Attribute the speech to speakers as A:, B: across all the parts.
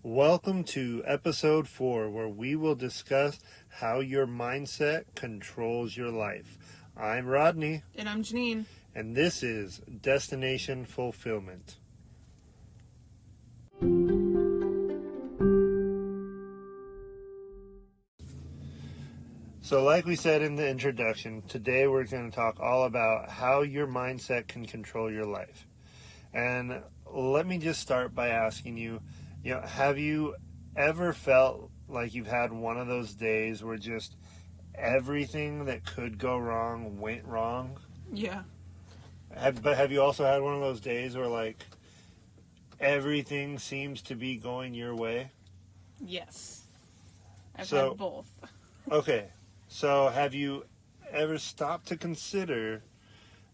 A: Welcome to episode 4, where we will discuss how your mindset controls your life. I'm Rodney.
B: And I'm Janine.
A: And this is Destination Fulfillment. So like we said in the introduction, today we're going to talk all about how your mindset can control your life. And let me just start by asking you, have you ever felt like you've had one of those days where just everything that could go wrong went wrong?
B: Yeah.
A: But have you also had one of those days where, like, everything seems to be going your way?
B: Yes. I've had both.
A: Okay. So have you ever stopped to consider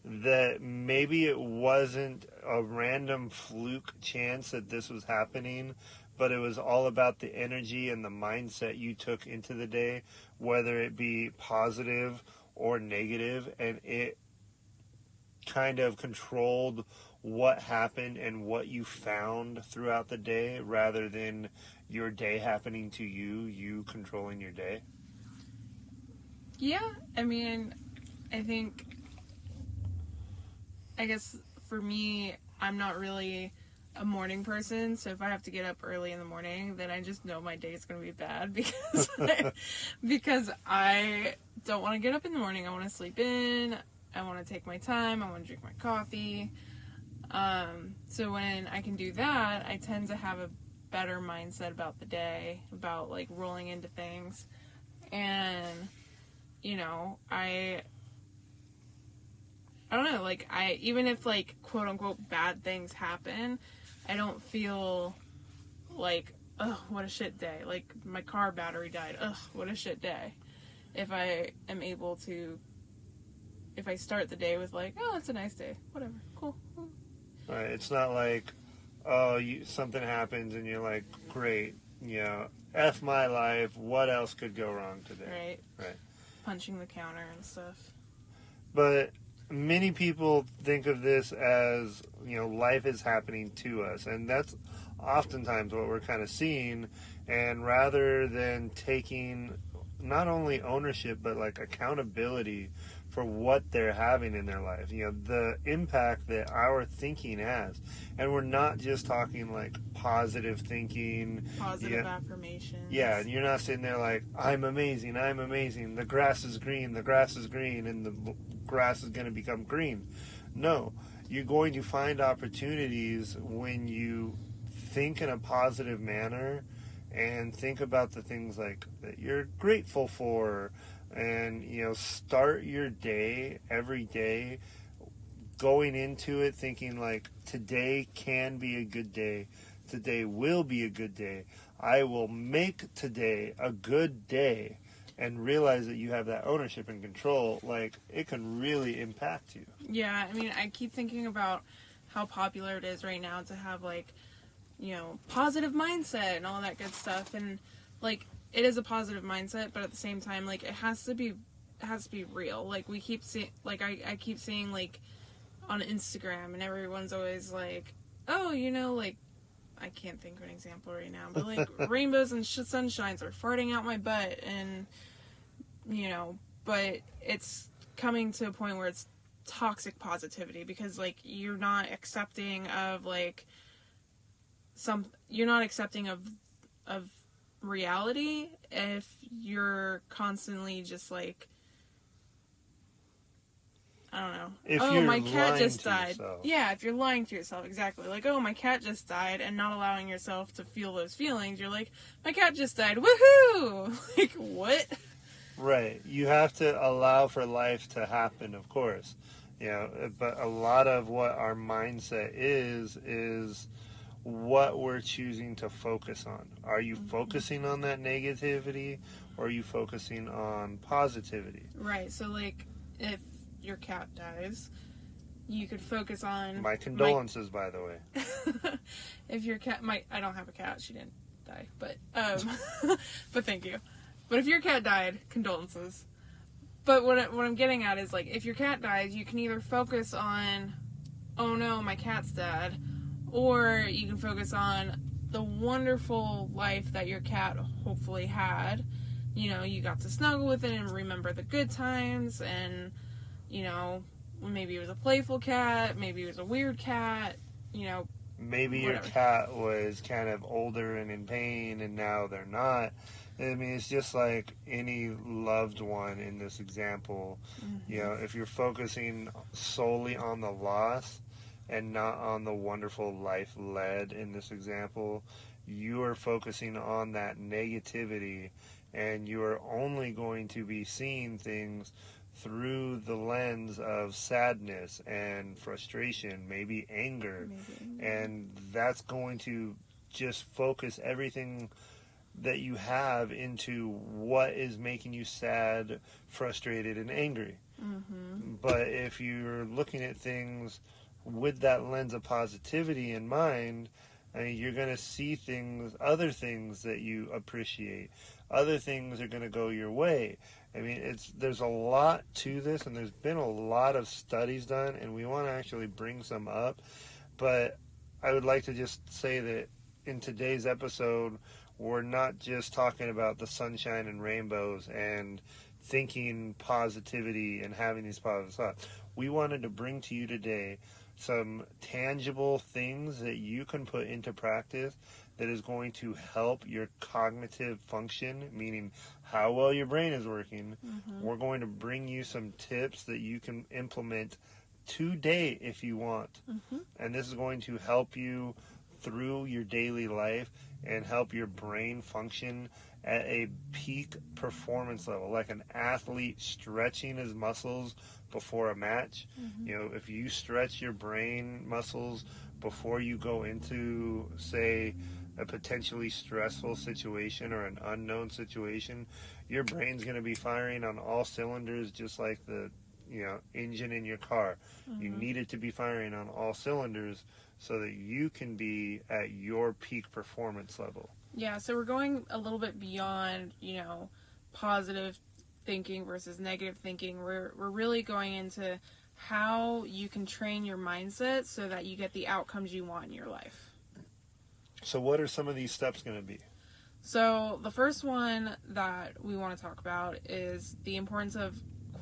A: that maybe it wasn't a random fluke chance that this was happening, but it was all about the energy and the mindset you took into the day, whether it be positive or negative, and it kind of controlled what happened and what you found throughout the day rather than your day happening to you controlling your day?
B: Yeah, I guess for me, I'm not really a morning person, so if I have to get up early in the morning, then I just know my day is going to be bad because I don't want to get up in the morning. I want to sleep in, I want to take my time, I want to drink my coffee. So when I can do that, I tend to have a better mindset about the day, about like rolling into things. And I don't know, like, even if, like, quote-unquote bad things happen, I don't feel like, ugh, what a shit day. Like, my car battery died. Ugh, what a shit day. If I start the day with, like, oh, it's a nice day. Whatever. Cool.
A: Right. It's not like, something happens and you're like, great, F my life, what else could go wrong today? Right.
B: Punching the counter and stuff.
A: But many people think of this as, life is happening to us. And that's oftentimes what we're kind of seeing. And rather than taking not only ownership, but like accountability for what they're having in their life, the impact that our thinking has. And we're not just talking like positive thinking.
B: Positive affirmations.
A: Yeah, and you're not sitting there like, I'm amazing, the grass is green, and the grass is going to become green. No, you're going to find opportunities when you think in a positive manner and think about the things like that you're grateful for, and start your day every day going into it thinking like, today can be a good day, today will be a good day, I will make today a good day, and realize that you have that ownership and control. Like, it can really impact you.
B: Yeah, I keep thinking about how popular it is right now to have, like, positive mindset and all that good stuff, and like, it is a positive mindset, but at the same time, like, it has to be real. Like, we keep seeing, like, I keep seeing, like, on Instagram, and everyone's always like, oh, like, I can't think of an example right now, but like rainbows and sunshines are farting out my butt, and but it's coming to a point where it's toxic positivity, because like you're not accepting of like you're not accepting of reality if you're constantly just like, I don't know.
A: If
B: oh,
A: you're
B: my cat just died.
A: Yourself.
B: Yeah, if you're lying to yourself, exactly. Like, oh, my cat just died, and not allowing yourself to feel those feelings. You're like, my cat just died. Woohoo! Like, what?
A: Right. You have to allow for life to happen, of course. But a lot of what our mindset is what we're choosing to focus on. Are you focusing on that negativity, or are you focusing on positivity?
B: Right. So, like, if your cat dies, you could focus on...
A: My condolences, by the way.
B: If your cat... I don't have a cat. She didn't die. But, but thank you. But if your cat died, condolences. But what I'm getting at is, like, if your cat dies, you can either focus on, oh no, my cat's dead, or you can focus on, the wonderful life that your cat hopefully had. You know, you got to snuggle with it and remember the good times, and, you know, maybe it was a playful cat, maybe it was a weird cat, you know.
A: Maybe
B: whatever.
A: your cat was kind of older and in pain, and now they're not. I mean, it's just like any loved one in this example.
B: Mm-hmm.
A: You know, if you're focusing solely on the loss and not on the wonderful life led in this example, you are focusing on that negativity, and you are only going to be seeing things through the lens of sadness and frustration, maybe anger. And that's going to just focus everything that you have into what is making you sad, frustrated, and angry.
B: Mm-hmm.
A: But if you're looking at things with that lens of positivity in mind, I mean, you're going to see things, other things that you appreciate. Other things are going to go your way. I mean, there's a lot to this, and there's been a lot of studies done, and we want to actually bring some up. But I would like to just say that in today's episode, we're not just talking about the sunshine and rainbows and thinking positivity and having these positive thoughts. We wanted to bring to you today some tangible things that you can put into practice that is going to help your cognitive function, meaning how well your brain is working.
B: Mm-hmm.
A: We're going to bring you some tips that you can implement today if you want.
B: Mm-hmm.
A: And this is going to help you through your daily life and help your brain function at a peak performance level, like an athlete stretching his muscles before a match.
B: Mm-hmm.
A: You know, if you stretch your brain muscles before you go into, say, a potentially stressful situation or an unknown situation, your brain's going to be firing on all cylinders, just like the, you know, engine in your car.
B: Mm-hmm.
A: You need it to be firing on all cylinders so that you can be at your peak performance level.
B: Yeah, so we're going a little bit beyond, you know, positive thinking versus negative thinking. We're really going into how you can train your mindset so that you get the outcomes you want in your life.
A: So what are some of these steps going to be?
B: So the first one that we want to talk about is the importance of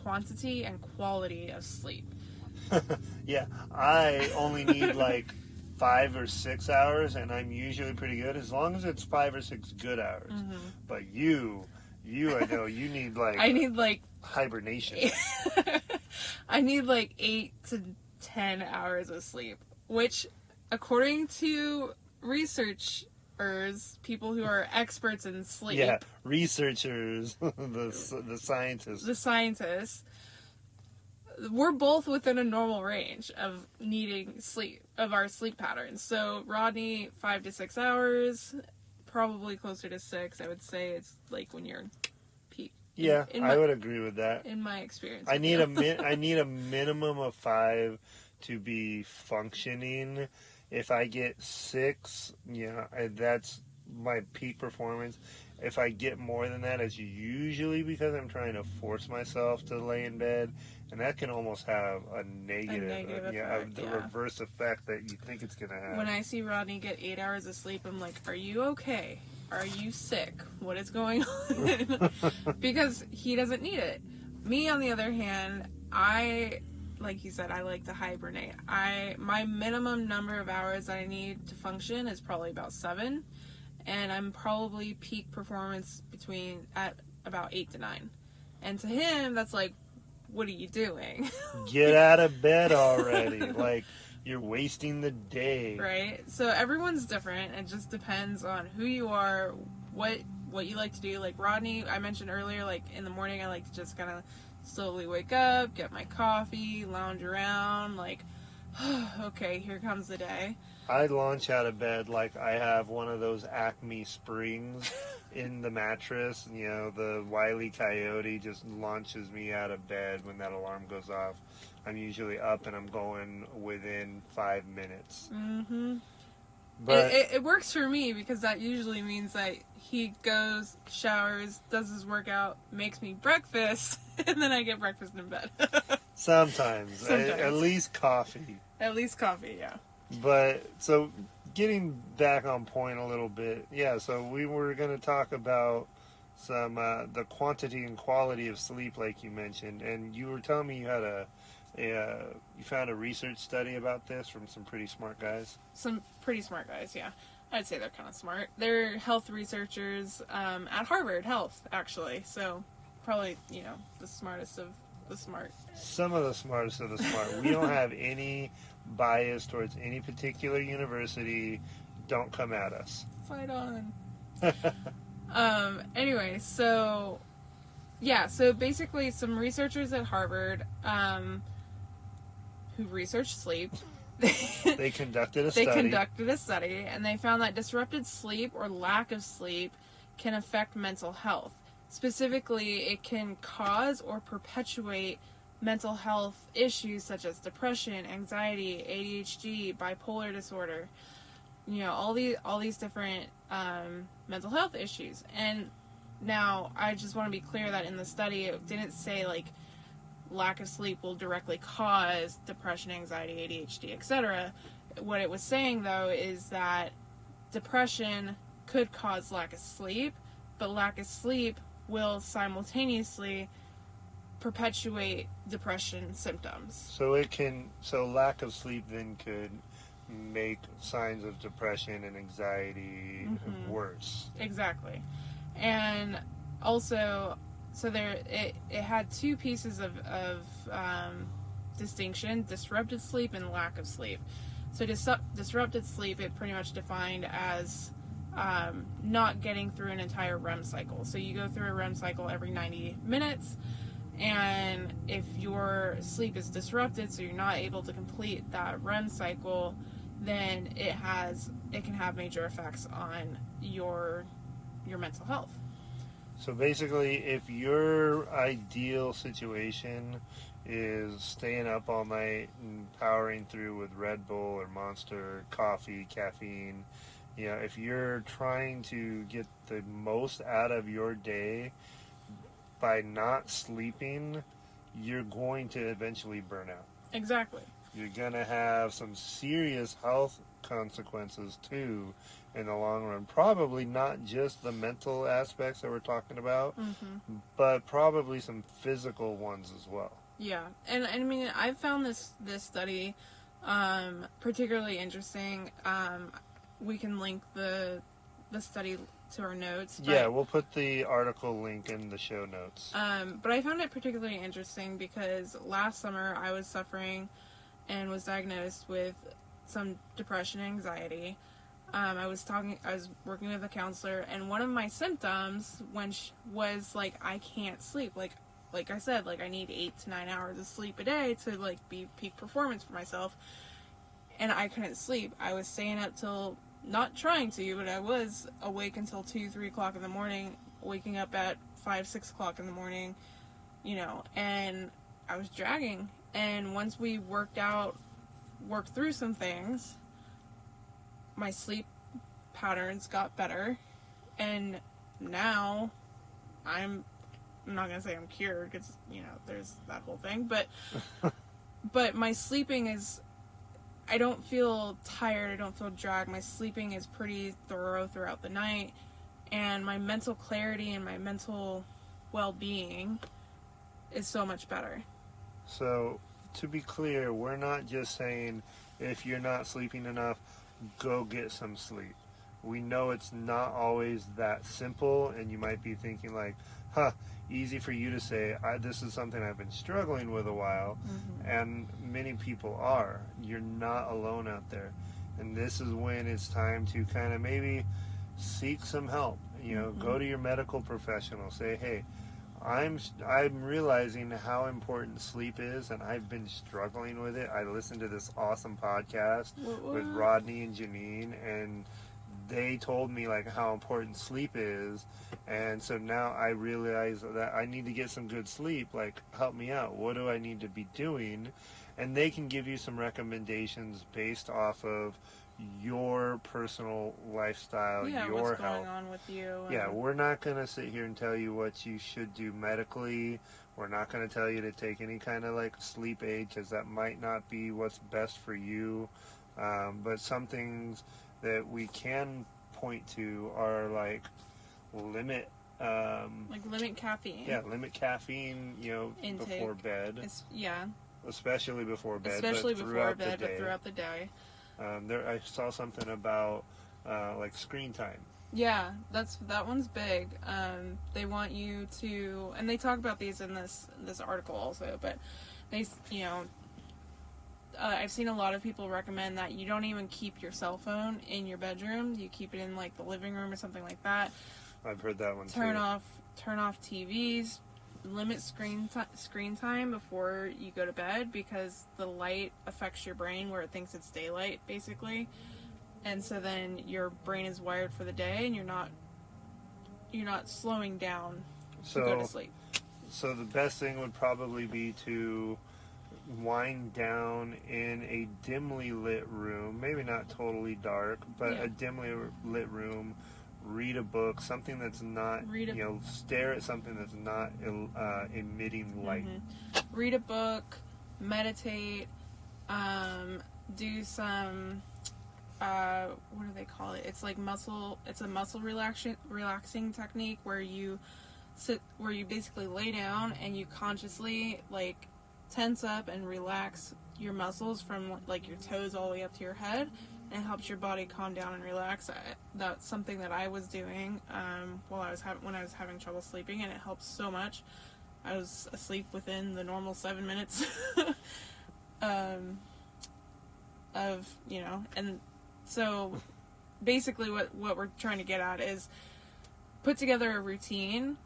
B: quantity and quality of sleep.
A: Yeah, I only need like 5 or 6 hours, and I'm usually pretty good as long as it's 5 or 6 good hours.
B: Mm-hmm.
A: But you, I know you need like
B: I need like
A: hibernation.
B: I need like 8 to 10 hours of sleep, which, according to researchers, people who are experts in sleep,
A: Yeah, researchers, the scientists.
B: The scientists, we're both within a normal range of needing sleep, of our sleep patterns. So Rodney, 5 to 6 hours, probably closer to 6. I would say it's like when you're peak.
A: Yeah, I would agree with that.
B: In my experience,
A: I need I need a minimum of 5 to be functioning. If I get 6, you know, that's my peak performance. If I get more than that, it's usually because I'm trying to force myself to lay in bed, and that can almost have a negative effect, the reverse effect that you think it's going to have.
B: When I see Rodney get 8 hours of sleep, I'm like, are you okay? Are you sick? What is going on? Because he doesn't need it. Me, on the other hand, like you said, I like to hibernate. My minimum number of hours that I need to function is probably about 7, and I'm probably peak performance at about 8 to 9. And to him, that's like, what are you doing?
A: Get out of bed already. Like, you're wasting the day.
B: Right? So everyone's different. It just depends on who you are, what you like to do. Like Rodney, I mentioned earlier, like in the morning, I like to just kind of slowly wake up, get my coffee, lounge around, like, okay, here comes the day.
A: I launch out of bed like I have one of those Acme springs in the mattress. You know, the Wile E. Coyote just launches me out of bed when that alarm goes off. I'm usually up and I'm going within 5 minutes.
B: Mm-hmm.
A: But
B: it works for me because that usually means that he goes, showers, does his workout, makes me breakfast, and then I get breakfast in bed.
A: Sometimes. At least coffee.
B: At least coffee, yeah.
A: But, so, getting back on point a little bit. Yeah, so we were going to talk about some the quantity and quality of sleep, like you mentioned, and you were telling me you had you found a research study about this from some pretty smart guys.
B: Some pretty smart guys, yeah. I'd say they're kind of smart. They're health researchers at Harvard Health, actually. So probably, the smartest of the smart.
A: Some of the smartest of the smart. We don't have any bias towards any particular university. Don't come at us.
B: Fight on. Anyway, so basically some researchers at Harvard who researched sleep.
A: They conducted a
B: study, and they found that disrupted sleep or lack of sleep can affect mental health. Specifically, it can cause or perpetuate mental health issues such as depression, anxiety, ADHD, bipolar disorder. All these different mental health issues. And now, I just want to be clear that in the study, it didn't say like lack of sleep will directly cause depression, anxiety, ADHD, etc. What it was saying, though, is that depression could cause lack of sleep, but lack of sleep will simultaneously perpetuate depression symptoms.
A: So lack of sleep then could make signs of depression and anxiety worse.
B: Exactly. And also, so it had two pieces of distinction: disrupted sleep and lack of sleep. So disrupted sleep, it pretty much defined as not getting through an entire REM cycle. So you go through a REM cycle every 90 minutes, and if your sleep is disrupted, so you're not able to complete that REM cycle, then it can have major effects on your mental health.
A: So basically, if your ideal situation is staying up all night and powering through with Red Bull or Monster, coffee, caffeine, if you're trying to get the most out of your day by not sleeping, you're going to eventually burn out.
B: Exactly.
A: You're going to have some serious health consequences too in the long run. Probably not just the mental aspects that we're talking about, but probably some physical ones as well.
B: Yeah, and I mean, I found this study particularly interesting. We can link the study to our notes. But,
A: yeah, we'll put the article link in the show notes.
B: But I found it particularly interesting because last summer I was suffering and was diagnosed with some depression and anxiety. I was working with a counselor, and one of my symptoms was like, I can't sleep. Like I said, like I need 8 to 9 hours of sleep a day to like be peak performance for myself. And I couldn't sleep. I was staying up till, not trying to, but I was awake until 2, 3 o'clock in the morning, waking up at 5, 6 o'clock in the morning, and I was dragging. And once we worked through some things, my sleep patterns got better, and now I'm not going to say I'm cured, because, there's that whole thing, but my sleeping is, I don't feel tired, I don't feel dragged, my sleeping is pretty thorough throughout the night, and my mental clarity and my mental well-being is so much better.
A: So, to be clear, we're not just saying if you're not sleeping enough, go get some sleep. We know it's not always that simple, and you might be thinking like, easy for you to say, this is something I've been struggling with a while, and many people are. You're not alone out there. And this is when it's time to kind of maybe seek some help. Go to your medical professional. Say, hey, I'm realizing how important sleep is, and I've been struggling with it. I listened to this awesome podcast with Rodney and Janine, and they told me like how important sleep is, and so now I realize that I need to get some good sleep. Like, help me out. What do I need to be doing? And they can give you some recommendations based off of your personal lifestyle, your
B: what's
A: health.
B: going on with you.
A: Yeah, we're not going to sit here and tell you what you should do medically. We're not going to tell you to take any kind of like sleep aid, because that might not be what's best for you. But some things that we can point to are like limit
B: limit caffeine.
A: Yeah, limit caffeine,
B: Intake.
A: Before bed. Especially before bed.
B: Especially before bed, but throughout the day.
A: I saw something about like screen time.
B: Yeah, that one's big. They want you to, and they talk about these in this article also, but they, I've seen a lot of people recommend that you don't even keep your cell phone in your bedroom. You keep it in like the living room or something like that.
A: I've heard that one too.
B: Turn off TVs. Limit screen time before you go to bed, because the light affects your brain where it thinks it's daylight, basically. And so then your brain is wired for the day, and you're not slowing down to go to sleep.
A: So the best thing would probably be to wind down in a dimly lit room, maybe not totally dark, but a dimly lit room. Read a book, something that's not, stare at something that's not emitting light.
B: Mm-hmm. Read a book, meditate, do some, what do they call it? It's like it's a muscle relaxing technique where you basically lay down and you consciously like tense up and relax your muscles from like your toes all the way up to your head. And it helps your body calm down and relax. That's something that I was doing when I was having trouble sleeping, and it helps so much. I was asleep within the normal 7 minutes and so basically what we're trying to get at is put together a routine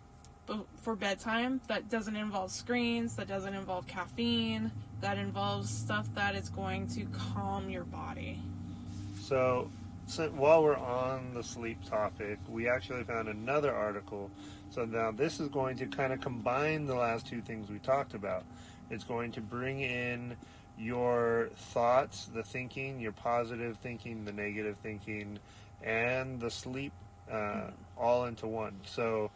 B: for bedtime that doesn't involve screens, that doesn't involve caffeine, that involves stuff that is going to calm your body.
A: So while we're on the sleep topic, we actually found another article. So now this is going to kind of combine the last two things we talked about. It's going to bring in your thoughts, the thinking, your positive thinking, the negative thinking, and the sleep all into one. So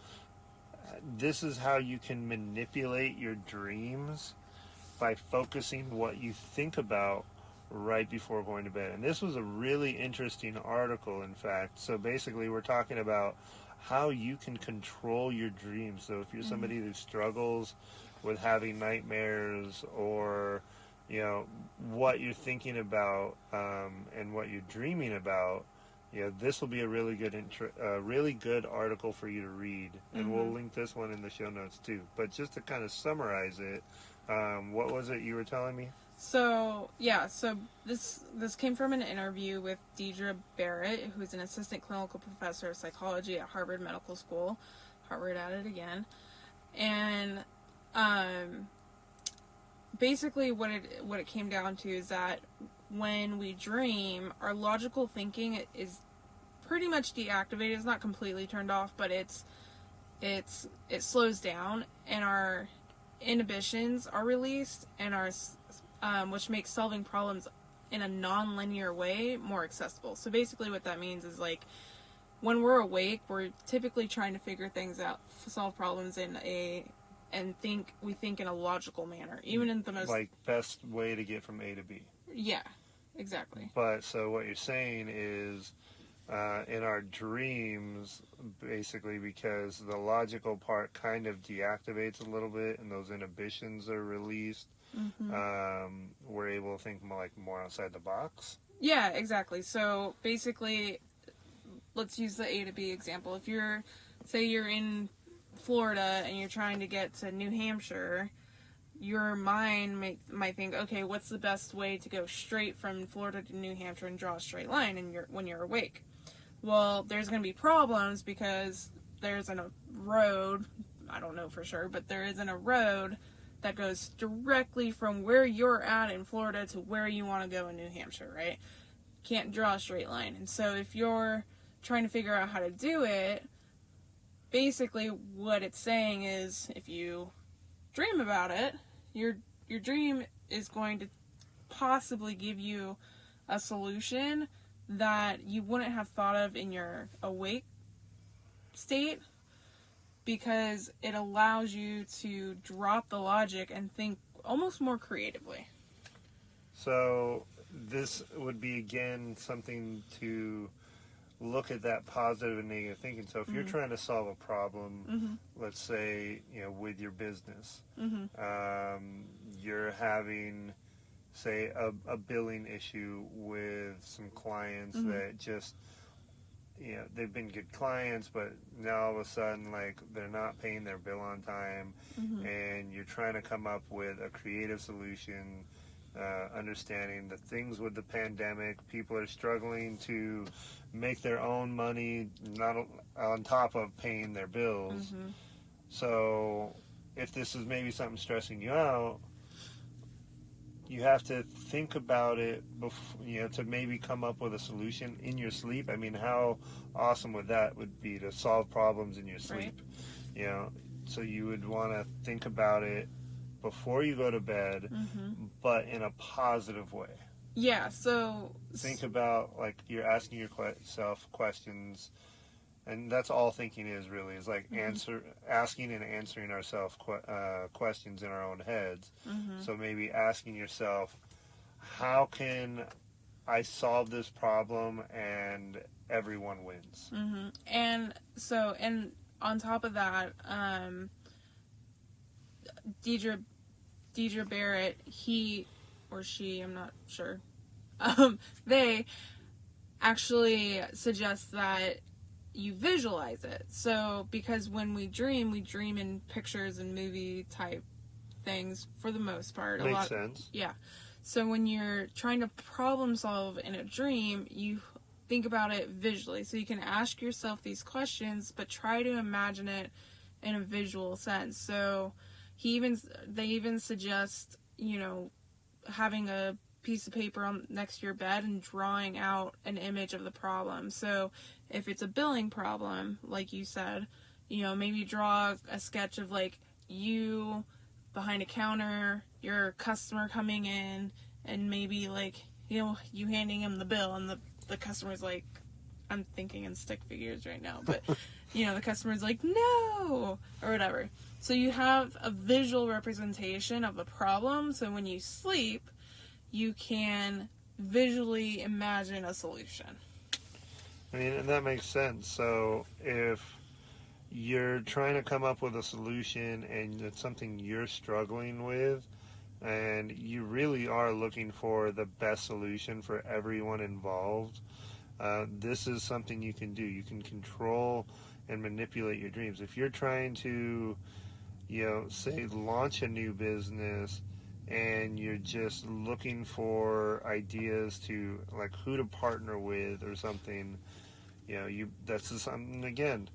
A: this is how you can manipulate your dreams by focusing what you think about right before going to bed. And this was a really interesting article, in fact. So basically we're talking about how you can control your dreams. So if you're somebody who struggles with having nightmares, or what you're thinking about and what you're dreaming about, this will be a really good article for you to read, and we'll link this one in the show notes too. But just to kind of summarize it, what was it you were telling me?
B: So this came from an interview with Deidre Barrett, who's an assistant clinical professor of psychology at Harvard Medical School. Harvard at it again. And basically what it came down to is that when we dream, our logical thinking is pretty much deactivated. It's not completely turned off, but it slows down, and our inhibitions are released, and which makes solving problems in a non-linear way more accessible. So basically what that means is, like, when we're awake, we're typically trying to figure things out, solve problems we think in a logical manner, even in the most...
A: Like, best way to get from A to B.
B: Yeah, exactly.
A: But, so what you're saying is, in our dreams, basically, because the logical part kind of deactivates a little bit and those inhibitions are released, we're able to think more outside the box.
B: Yeah, exactly. So basically, let's use the A to B example. If you're in Florida and you're trying to get to New Hampshire, your mind might think, okay, what's the best way to go straight from Florida to New Hampshire and draw a straight line when you're awake? Well, there's going to be problems because there isn't a road, I don't know for sure, but there isn't a road that goes directly from where you're at in Florida to where you want to go in New Hampshire, right? Can't draw a straight line. And so if you're trying to figure out how to do it, basically what it's saying is, if you dream about it, your dream is going to possibly give you a solution that you wouldn't have thought of in your awake state, because it allows you to drop the logic and think almost more creatively.
A: So this would be, again, something to look at that positive and negative thinking. So if you're trying to solve a problem, let's say, with your business, you're having, say, a billing issue with some clients that just, they've been good clients, but now all of a sudden, like, they're not paying their bill on time, and you're trying to come up with a creative solution, understanding the things with the pandemic, people are struggling to make their own money, not on top of paying their bills. So if this is maybe something stressing you out, you have to think about it before, to maybe come up with a solution in your sleep. I mean, how awesome would be to solve problems in your sleep? Right. So you would want to think about it before you go to bed, but in a positive way.
B: Yeah, so
A: think about, like, you're asking yourself questions, and that's all thinking is really, is like asking and answering ourselves questions in our own heads. So maybe asking yourself, how can I solve this problem and everyone wins?
B: And so, and on top of that, Deidre Barrett, he or she, I'm not sure, they actually suggest that you visualize it. So, because when we dream in pictures and movie type things for the most part.
A: Makes sense.
B: Yeah. So when you're trying to problem solve in a dream, you think about it visually. So you can ask yourself these questions, but try to imagine it in a visual sense. So they even suggest, having a piece of paper next to your bed and drawing out an image of the problem. So if it's a billing problem, like you said, maybe draw a sketch of, like, you behind a counter, your customer coming in, and maybe, like, you handing him the bill, and the customer's like, I'm thinking in stick figures right now, but the customer's like, no, or whatever. So you have a visual representation of the problem, so when you sleep, you can visually imagine a solution.
A: I mean, and that makes sense. So if you're trying to come up with a solution and it's something you're struggling with, and you really are looking for the best solution for everyone involved, this is something you can do. You can control and manipulate your dreams. If you're trying to, say, launch a new business, and you're just looking for ideas to, like, who to partner with or something, that's something, again,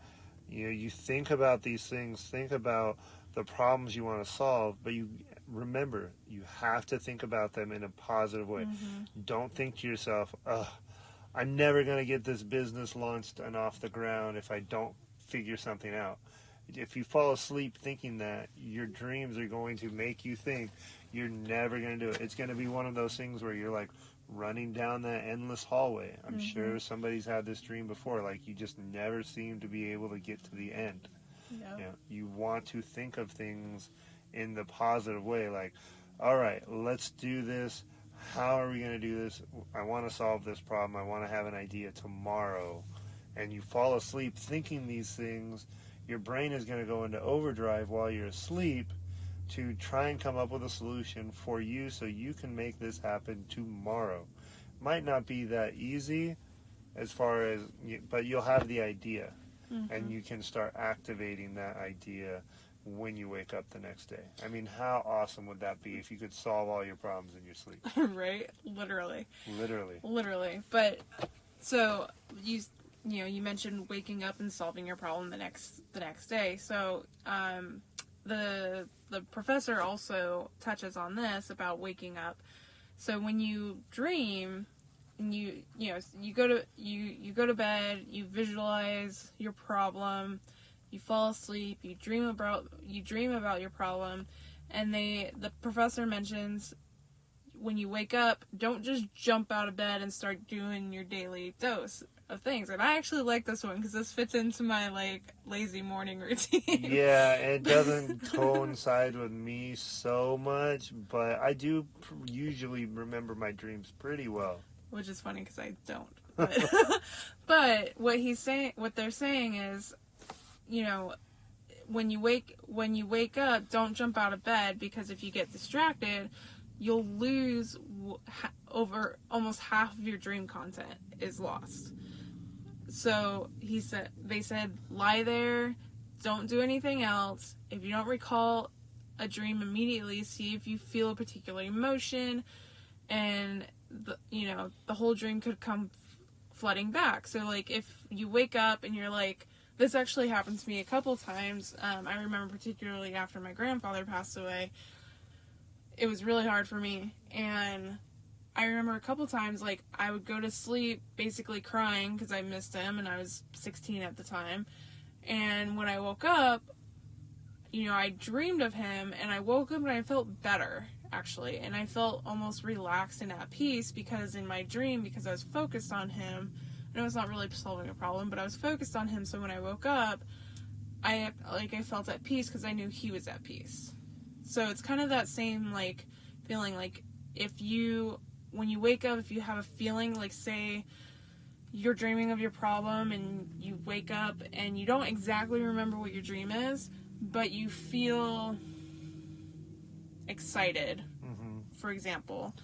A: you think about these things, think about the problems you want to solve, but you remember, you have to think about them in a positive way. Don't think to yourself, I'm never going to get this business launched and off the ground if I don't figure something out. If you fall asleep thinking that, your dreams are going to make you think you're never going to do it. It's going to be one of those things where you're, like, running down that endless hallway. I'm sure somebody's had this dream before. Like, you just never seem to be able to get to the end. Yep. You want to think of things in the positive way. Like, all right, let's do this. How are we going to do this? I want to solve this problem. I want to have an idea tomorrow. And you fall asleep thinking these things. Your brain is going to go into overdrive while you're asleep to try and come up with a solution for you so you can make this happen tomorrow. Might not be that easy but you'll have the idea, and you can start activating that idea when you wake up the next day. I mean, how awesome would that be if you could solve all your problems in your sleep?
B: Right? Literally. But so you mentioned waking up and solving your problem the next day. So the professor also touches on this about waking up. So when you dream, and you go to bed, you visualize your problem, you fall asleep, you dream about your problem, and the professor mentions, when you wake up, don't just jump out of bed and start doing your daily dose. of things. And I actually like this one because this fits into my, like, lazy morning routine.
A: Yeah, it doesn't coincide with me so much, but I do usually remember my dreams pretty well.
B: Which is funny because I don't. But what they're saying is, you know, when you wake up, don't jump out of bed, because if you get distracted, you'll lose over almost half of your dream content is lost. So they said, lie there, don't do anything else. If you don't recall a dream immediately, see if you feel a particular emotion, and the whole dream could come flooding back. So, like, if you wake up and you're like, this actually happened to me a couple times. I remember particularly after my grandfather passed away, it was really hard for me. And I remember a couple times, like, I would go to sleep basically crying because I missed him, and I was 16 at the time. And when I woke up, I dreamed of him, and I woke up and I felt better, actually. And I felt almost relaxed and at peace, because in my dream, because I was focused on him, I know it's not really solving a problem, but I was focused on him, so when I woke up, I felt at peace because I knew he was at peace. So it's kind of that same, like, feeling, like, when you wake up, if you have a feeling, like, say you're dreaming of your problem and you wake up and you don't exactly remember what your dream is, but you feel excited, for example,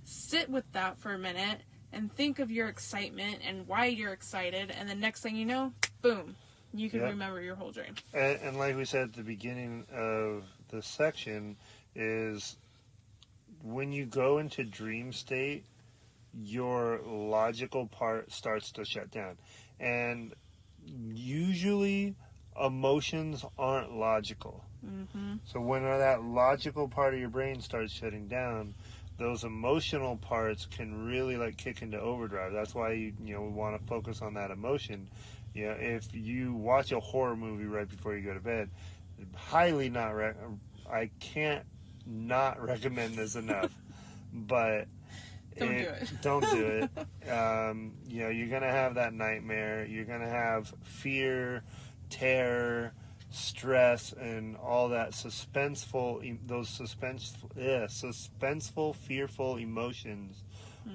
B: sit with that for a minute and think of your excitement and why you're excited, and the next thing you know, boom, you can remember your whole dream.
A: And like we said at the beginning of the section, is when you go into dream state, your logical part starts to shut down. And usually emotions aren't logical. So when that logical part of your brain starts shutting down, those emotional parts can really, like, kick into overdrive. That's why you want to focus on that emotion. If you watch a horror movie right before you go to bed, highly not I can't not recommend this enough, but don't do it. You're gonna have that nightmare. You're gonna have fear, terror, stress, and all that suspenseful, fearful emotions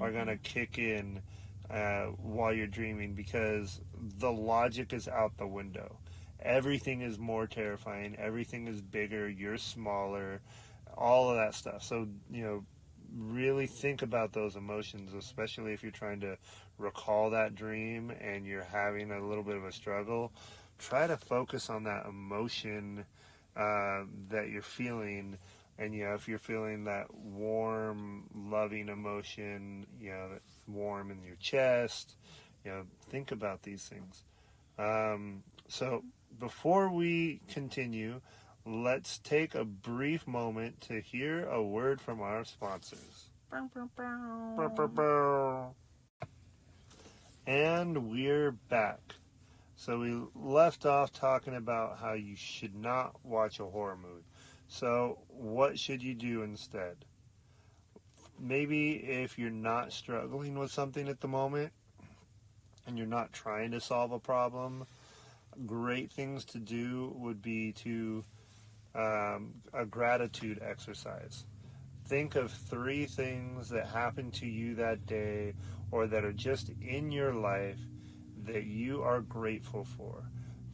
A: are gonna kick in while you're dreaming, because the logic is out the window. Everything is more terrifying. Everything is bigger. You're smaller. All of that stuff. So, really think about those emotions, especially if you're trying to recall that dream and you're having a little bit of a struggle. Try to focus on that emotion that you're feeling. And, if you're feeling that warm, loving emotion, that's warm in your chest, think about these things. So before we continue, let's take a brief moment to hear a word from our sponsors. And we're back. So we left off talking about how you should not watch a horror movie. So what should you do instead? Maybe if you're not struggling with something at the moment and you're not trying to solve a problem, great things to do would be to a gratitude exercise. Think of 3 things that happened to you that day or that are just in your life that you are grateful for.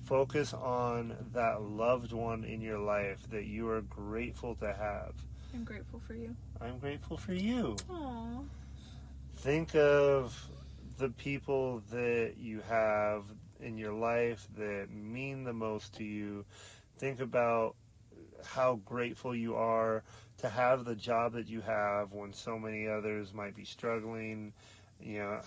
A: Focus on that loved one in your life that you are grateful to have.
B: I'm grateful for you.
A: I'm grateful for you.
B: Aww.
A: Think of the people that you have in your life that mean the most to you. Think about how grateful you are to have the job that you have when so many others might be struggling.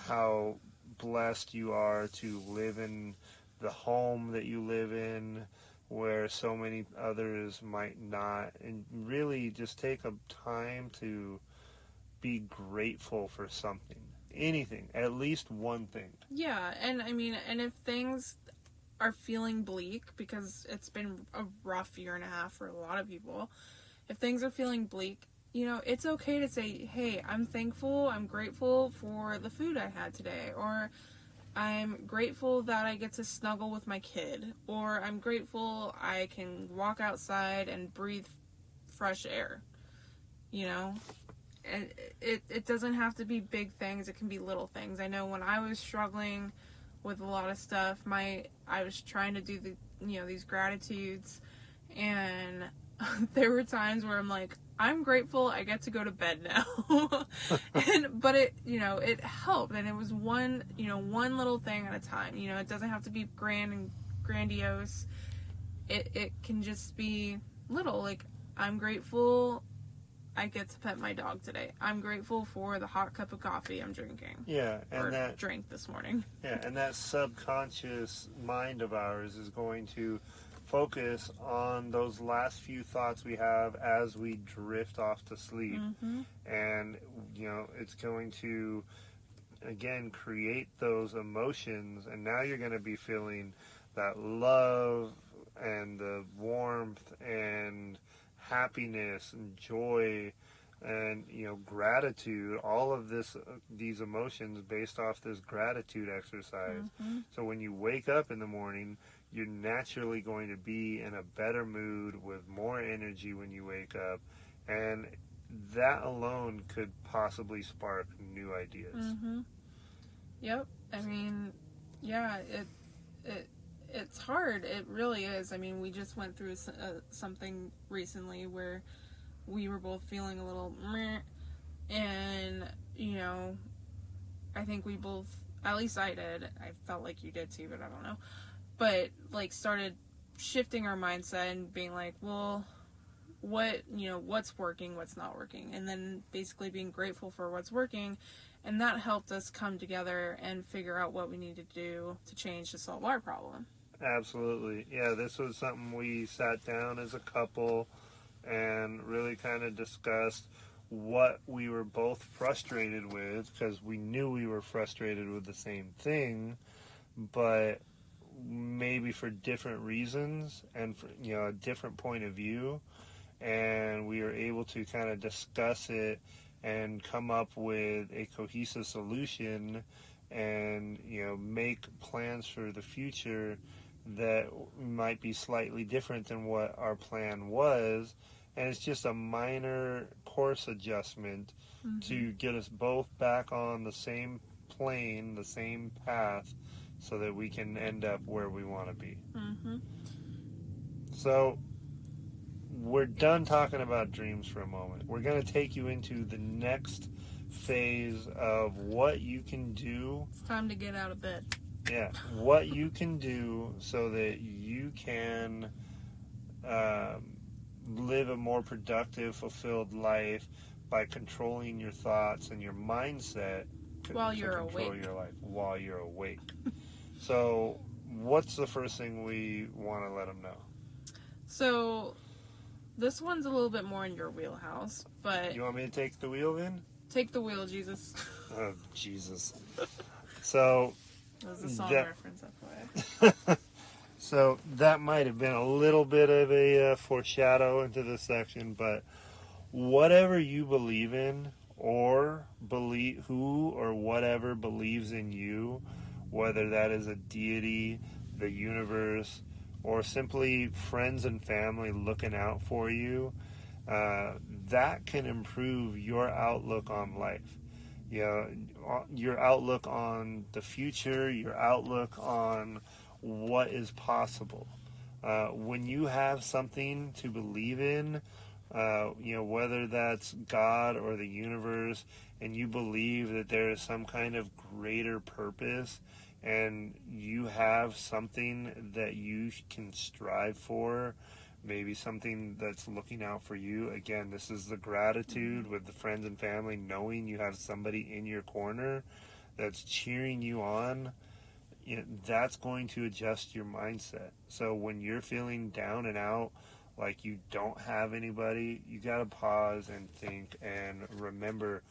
A: How blessed you are to live in the home that you live in where so many others might not. And really just take a time to be grateful for something. Anything. At least one thing.
B: Yeah, and if things are feeling bleak, because it's been a rough year and a half for a lot of people, if things are feeling bleak, it's okay to say, hey, I'm thankful, I'm grateful for the food I had today, or I'm grateful that I get to snuggle with my kid, or I'm grateful I can walk outside and breathe fresh air, you know? And it doesn't have to be big things, it can be little things. I know when I was struggling with a lot of stuff, I was trying to do these gratitudes, and there were times where I'm like, I'm grateful I get to go to bed now. But it helped, and it was one little thing at a time. It doesn't have to be grand and grandiose. It can just be little. Like, I'm grateful I get to pet my dog today. I'm grateful for the hot cup of coffee I'm drinking.
A: Yeah, and
B: that drank this morning.
A: Yeah, and that subconscious mind of ours is going to focus on those last few thoughts we have as we drift off to sleep.
B: Mm-hmm.
A: And, it's going to, again, create those emotions. And now you're going to be feeling that love and the warmth and happiness and joy and gratitude, all of these emotions based off this gratitude exercise.
B: Mm-hmm.
A: So when you wake up in the morning, you're naturally going to be in a better mood with more energy when you wake up, and that alone could possibly spark new ideas.
B: Mm-hmm. Yep. I mean, yeah, it's hard. It really is. I mean, we just went through something recently where we were both feeling a little meh, and I think we both, at least I did, I felt like you did too, but I don't know, but like started shifting our mindset and being like, well, what's working, what's not working, and then basically being grateful for what's working, and that helped us come together and figure out what we need to do to change to solve our problem.
A: Absolutely. Yeah, this was something we sat down as a couple and really kind of discussed what we were both frustrated with, because we knew we were frustrated with the same thing, but maybe for different reasons and for a different point of view. And we were able to kind of discuss it and come up with a cohesive solution and make plans for the future that might be slightly different than what our plan was. And it's just a minor course adjustment
B: Mm-hmm.
A: to get us both back on the same plane, the same path, so that we can end up where we want to be.
B: Mm-hmm.
A: So we're done talking about dreams for a moment. We're going to take you into the next phase of what you can do.
B: It's time to get out of bed.
A: Yeah, what you can do so that you can live a more productive, fulfilled life by controlling your thoughts and your mindset
B: while you're
A: control
B: awake.
A: your life while you're awake. So, what's the first thing we want to let them know?
B: So, this one's a little bit more in your wheelhouse, but...
A: You want me to take the wheel then?
B: Take the wheel, Jesus.
A: Oh, Jesus. So...
B: That was a song reference, FYI.
A: So that might have been a little bit of a foreshadow into this section, but whatever you believe in, or believe who or whatever believes in you, whether that is a deity, the universe, or simply friends and family looking out for you, that can improve your outlook on life. Your outlook on the future, your outlook on what is possible. When you have something to believe in, whether that's God or the universe, and you believe that there is some kind of greater purpose, and you have something that you can strive for, maybe something that's looking out for you. Again, this is the gratitude with the friends and family, knowing you have somebody in your corner that's cheering you on. That's going to adjust your mindset. So when you're feeling down and out, like you don't have anybody, you got to pause and think and remember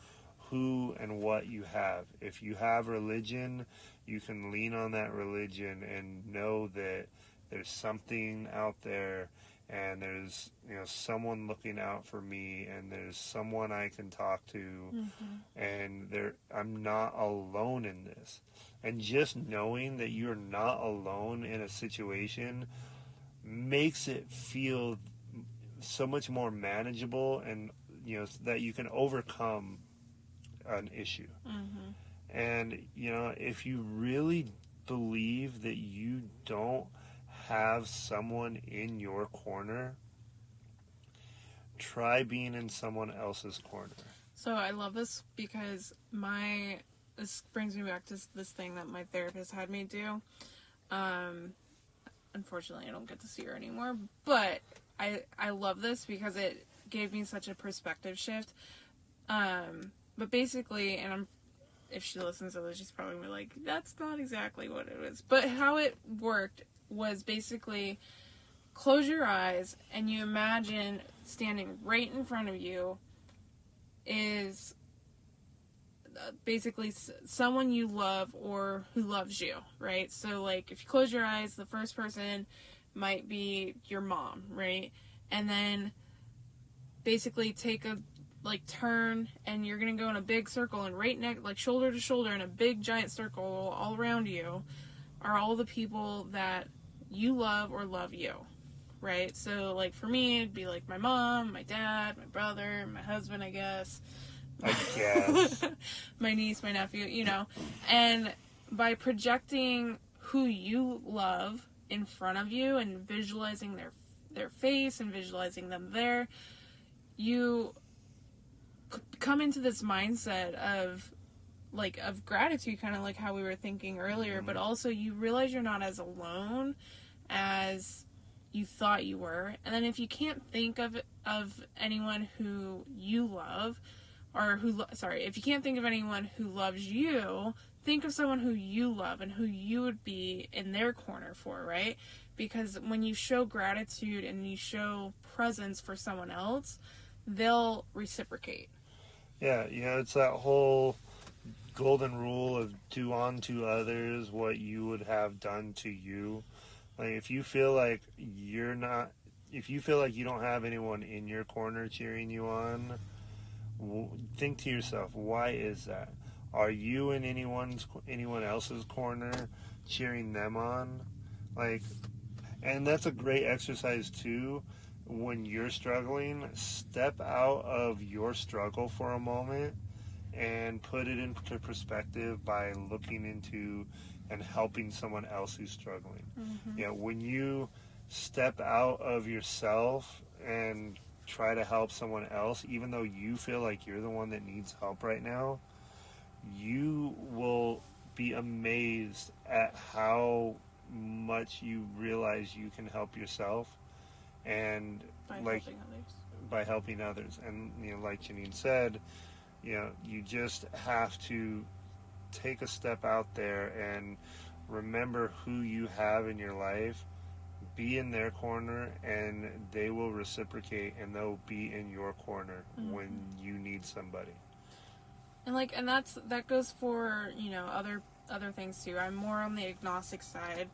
A: who and what you have. If you have religion, you can lean on that religion and know that there's something out there, and there's, someone looking out for me, and there's someone I can talk to, and I'm not alone in this. And just knowing that you're not alone in a situation makes it feel so much more manageable, and that you can overcome an issue. And if you really believe that you don't have someone in your corner, try being in someone else's corner.
B: So I love this because this brings me back to this thing that my therapist had me do. Unfortunately, I don't get to see her anymore, but I love this because it gave me such a perspective shift. But basically, and if she listens to this, she's probably gonna be like, that's not exactly what it was. But how it worked was basically close your eyes and you imagine standing right in front of you is basically someone you love or who loves you, right? So, like, if you close your eyes, the first person might be your mom, right? And then basically take a turn, and you're gonna go in a big circle, and right next, shoulder to shoulder in a big giant circle all around you are all the people that you love or love you, right? So, for me, it'd be my mom, my dad, my brother, my husband, I guess. My niece, my nephew, and by projecting who you love in front of you and visualizing their face and visualizing them there, you come into this mindset of gratitude, kind of like how we were thinking earlier, but also you realize you're not as alone as you thought you were. And then if you can't think of anyone who you love, or if you can't think of anyone who loves you, think of someone who you love and who you would be in their corner for, right? Because when you show gratitude and you show presence for someone else, they'll reciprocate.
A: Yeah, it's that whole golden rule of do unto others what you would have done to you. If you feel like you don't have anyone in your corner cheering you on, think to yourself, why is that? Are you in anyone else's corner cheering them on? And that's a great exercise too. When you're struggling, step out of your struggle for a moment and put it into perspective by looking into and helping someone else who's struggling. When you step out of yourself and try to help someone else, even though you feel like you're the one that needs help right now, you will be amazed at how much you realize you can help yourself, and by helping others. And like Janine said, you just have to take a step out there and remember who you have in your life, be in their corner, and they will reciprocate, and they'll be in your corner when you need somebody.
B: And that goes for other things too. I'm more on the agnostic side,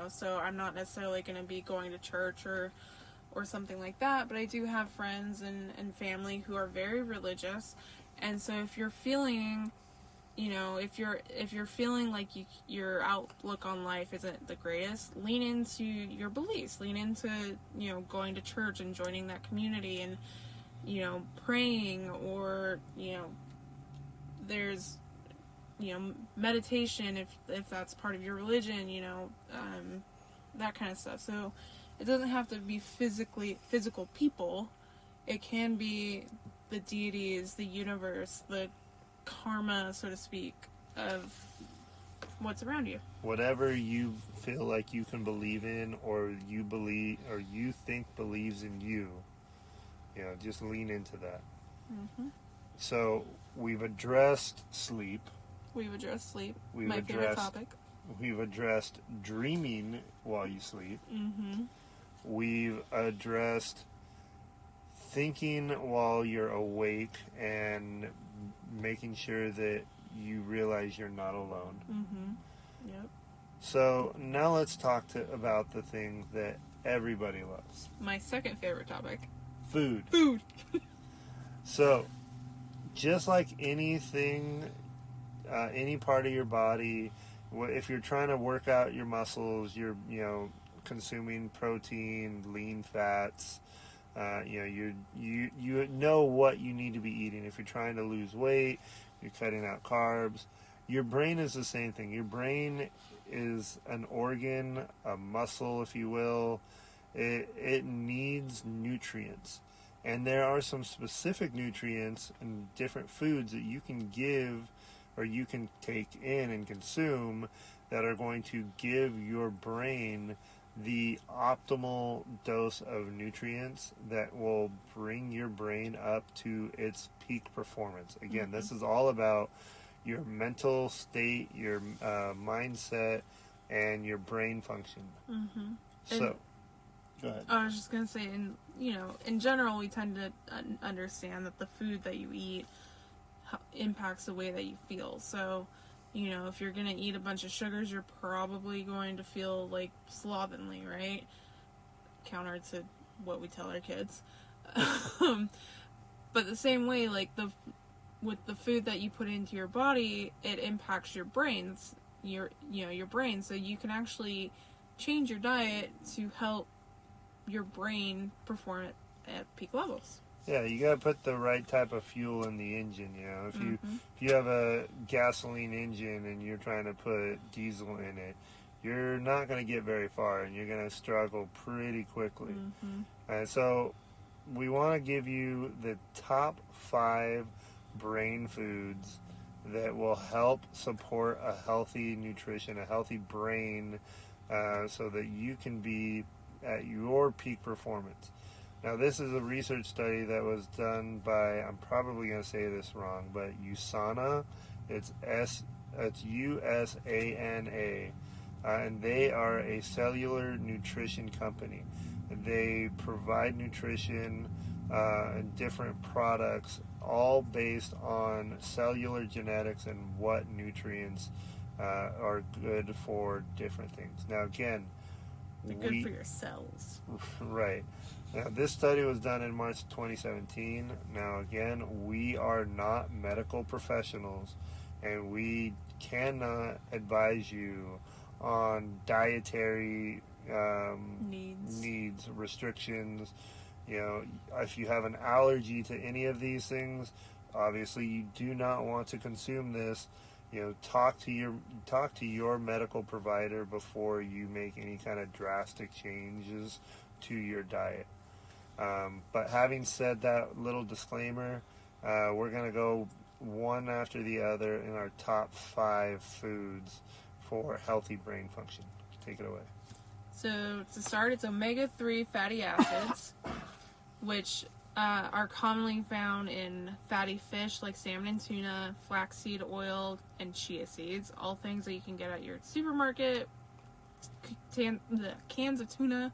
B: so I'm not necessarily going to be going to church or something like that, but I do have friends and family who are very religious. And so if you're feeling, if you're feeling like your outlook on life isn't the greatest, lean into your beliefs, lean into, going to church and joining that community and, praying, or, there's, meditation if that's part of your religion, that kind of stuff. So it doesn't have to be physical people. It can be the deities, the universe, the karma, so to speak, of what's around you.
A: Whatever you feel like you can believe in, or you think believes in you, just lean into that. So we've addressed sleep. My favorite topic. We've addressed dreaming while you sleep. We've addressed thinking while you're awake and making sure that you realize you're not alone.
B: Yep.
A: So now let's talk about the things that everybody loves.
B: My second favorite topic.
A: Food.
B: Food.
A: So, just like anything, any part of your body, if you're trying to work out your muscles, you're, consuming protein, lean fats, you know what you need to be eating. If you're trying to lose weight, you're cutting out carbs. Your brain is the same thing. Your brain is an organ, a muscle, if you will. It needs nutrients. And there are some specific nutrients in different foods that you can give or you can take in and consume that are going to give your brain the optimal dose of nutrients that will bring your brain up to its peak performance. Again, this is all about your mental state, your mindset, and your brain function.
B: Mm-hmm.
A: So, go ahead.
B: I was just going to say, in general, we tend to understand that the food that you eat impacts the way that you feel. So, if you're going to eat a bunch of sugars, you're probably going to feel, like, slovenly, right? Counter to what we tell our kids. But the same way, like, with the food that you put into your body, it impacts your brains, your brain. So you can actually change your diet to help your brain perform at peak levels.
A: Yeah, you gotta put the right type of fuel in the engine. If you have a gasoline engine and you're trying to put diesel in it, you're not gonna get very far, and you're gonna struggle pretty quickly. And so, we want to give you the top 5 brain foods that will help support a healthy nutrition, a healthy brain, so that you can be at your peak performance. Now, this is a research study that was done by, I'm probably going to say this wrong, but USANA. It's USANA, and they are a cellular nutrition company. They provide nutrition and different products, all based on cellular genetics and what nutrients are good for different things. Now, again,
B: they're good for your cells.
A: Right. Now, this study was done in March 2017. Now, again, we are not medical professionals, and we cannot advise you on dietary needs, restrictions. If you have an allergy to any of these things, obviously you do not want to consume this. Talk to your medical provider before you make any kind of drastic changes to your diet. But having said that little disclaimer, we're going to go one after the other in our top 5 foods for healthy brain function. Take it away.
B: So to start, it's omega-3 fatty acids, which are commonly found in fatty fish like salmon and tuna, flaxseed oil, and chia seeds. All things that you can get at your supermarket. The cans of tuna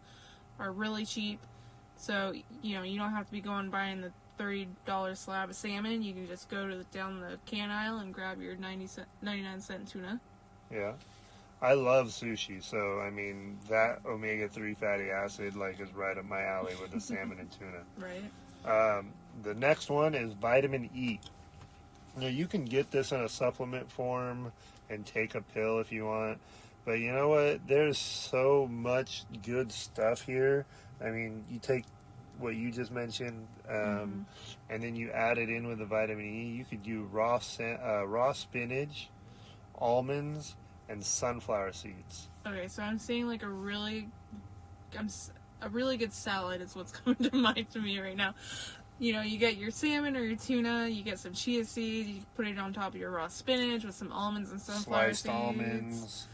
B: are really cheap. So, you don't have to be going buying the $30 slab of salmon. You can just go down the can aisle and grab your 99-cent tuna.
A: Yeah. I love sushi, so, that omega-3 fatty acid, is right up my alley with the salmon and tuna.
B: Right.
A: The next one is vitamin E. Now, you can get this in a supplement form and take a pill if you want. But you know what? There's so much good stuff here. You take what you just mentioned, and then you add it in with the vitamin E. You could do raw spinach, almonds, and sunflower seeds.
B: Okay, so I'm seeing a really good salad is what's coming to mind to me right now. You get your salmon or your tuna, you get some chia seeds, you put it on top of your raw spinach with some almonds and sunflower seeds.
A: Sliced almonds.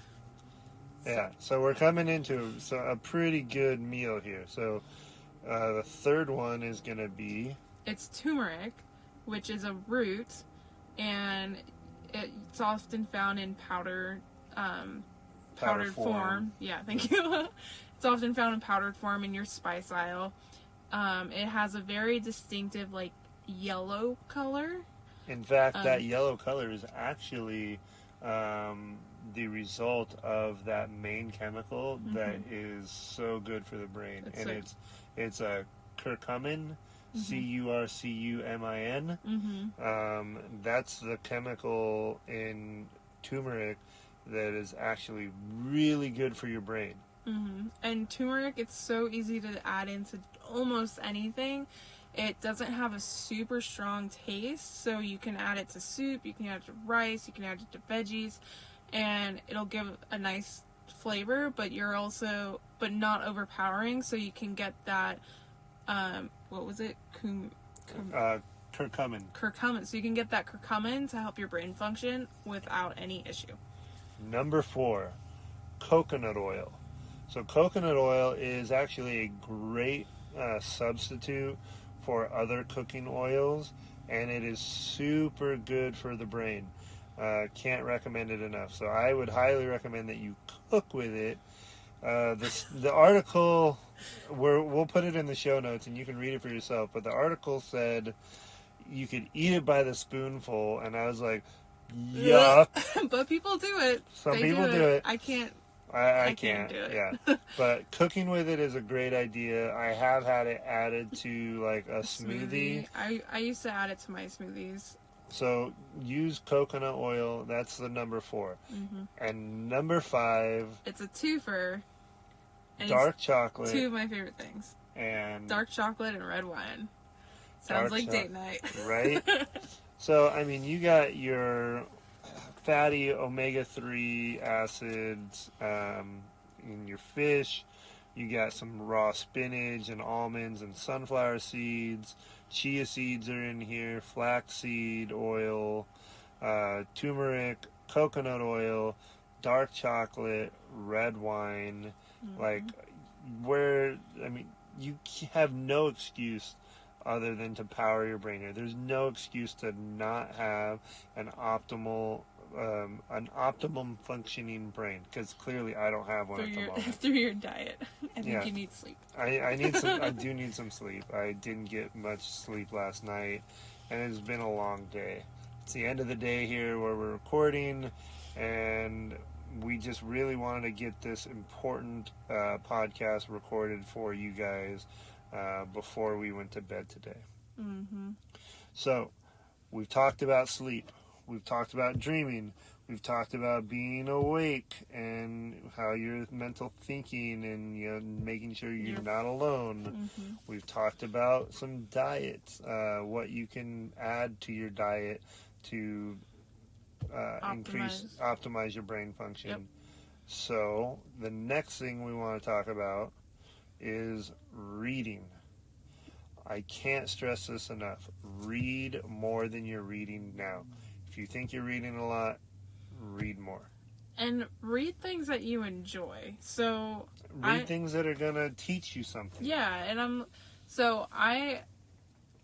A: Yeah, so we're coming into a pretty good meal here. So the third one is going to be...
B: It's turmeric, which is a root, and it's often found in powdered form. Yeah, thank you. It's often found in powdered form in your spice aisle. It has a very distinctive, yellow color.
A: In fact, that yellow color is actually the result of that main chemical that is so good for the brain. It's a curcumin, curcumin. That's the chemical in turmeric that is actually really good for your brain.
B: And turmeric, it's so easy to add into almost anything. It doesn't have a super strong taste, so you can add it to soup, you can add it to rice, you can add it to veggies, and it'll give a nice flavor, but not overpowering, so you can get that, what was it?
A: Curcumin.
B: Curcumin. So you can get that curcumin to help your brain function without any issue.
A: Number 4, coconut oil. So coconut oil is actually a great substitute for other cooking oils, and it is super good for the brain. Can't recommend it enough. So I would highly recommend that you cook with it. The article, we'll put it in the show notes and you can read it for yourself, but the article said you could eat it by the spoonful, and I was like, yuck.
B: But people do it.
A: Some people do it.
B: I can't.
A: I can't do it. Yeah. But cooking with it is a great idea. I have had it added to like a smoothie.
B: I used to add it to my smoothies.
A: So use coconut oil. That's the number 4. And number 5.
B: It's a twofer. And
A: Dark chocolate.
B: 2 of my favorite things.
A: And
B: dark chocolate and red wine. Sounds like date night.
A: Right? So, I mean, you got your fatty omega-3 acids in your fish. You got some raw spinach and almonds and sunflower seeds. Chia seeds are in here. Flaxseed oil, turmeric, coconut oil, dark chocolate, red wine. You have no excuse other than to power your brain here. There's no excuse to not have an optimum functioning brain, because clearly I don't have one at the moment.
B: Through your diet, I think you need sleep.
A: I need some. I do need some sleep. I didn't get much sleep last night, and it's been a long day. It's the end of the day here where we're recording, and we just really wanted to get this important podcast recorded for you guys before we went to bed today. So, we've talked about sleep. We've talked about dreaming. We've talked about being awake and how your mental thinking and making sure you're not alone. We've talked about some diets, what you can add to your diet to optimize your brain function. So the next thing we want to talk about is reading. I can't stress this enough. Read more than you're reading now. If you think you're reading a lot, read more.
B: And read things that you enjoy. So
A: read things that are going to teach you something.
B: Yeah, and